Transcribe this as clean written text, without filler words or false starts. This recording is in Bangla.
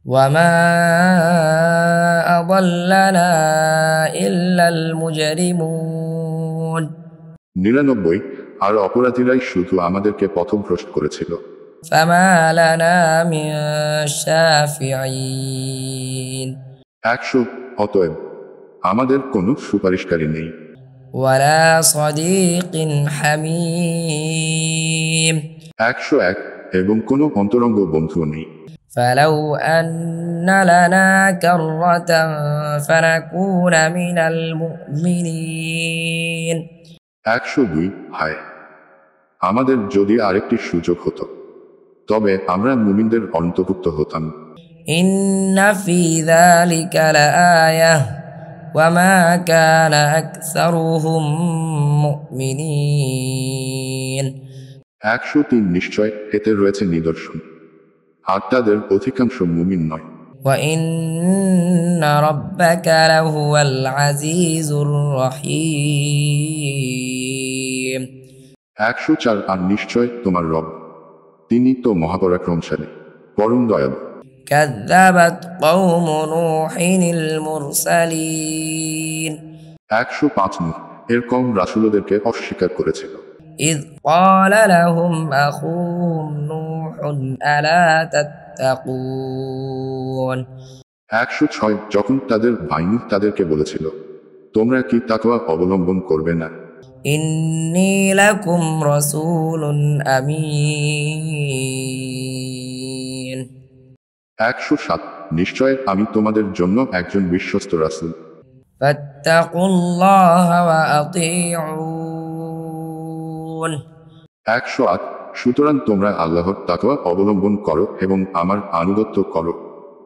وما أضلنا إلا المجرمون 99 আর অপরাধীরাই শুধু আমাদেরকে পথভ্রষ্ট করেছিল। فما لنا من شافعين 100 অতএব আমাদের কোনো সুপারিশকারী নেই। ولا صديق حميم 101 এবং কোনো অন্তরঙ্গ বন্ধুও নেই। فلو أن لنا كرة فنكون من المؤمنين 102 হায়, আমাদের যদি আরেকটি সুযোগ হতো তবে আমরা মুমিনদের অন্তর্ভুক্ত হতাম। إن في ذلك لآية وما كان أكثرهم مؤمنين 103 নিশ্চয় এতে রয়েছে নিদর্শন, আর তাদের অধিকাংশ মুমিন নয়। وإن ربك لهو العزيز الرحيم 104 আর নিশ্চয় তোমার রব, তিনি তো মহাপরাক্রমশালী, পরম দয়ালু। كذبت قوم نوح المرسلين 105 এর কম রাসূলদেরকে অস্বীকার করেছিল। إذ قال لهم أخوهم نوح ألا تتقون 106 যখন তাদের ভাই নূহ তাদেরকে বলেছিল, তোমরা কি তাকওয়া অবলম্বন করবে না? إني لكم رسول أمين 107 নিশ্চয় আমি তোমাদের জন্য একজন বিশ্বস্ত রাসূল। فاتقوا الله وأطيعون 108 সুতরাং তোমরা আল্লাহর তাকওয়া অবলম্বন করো এবং আমার আনুগত্য করো।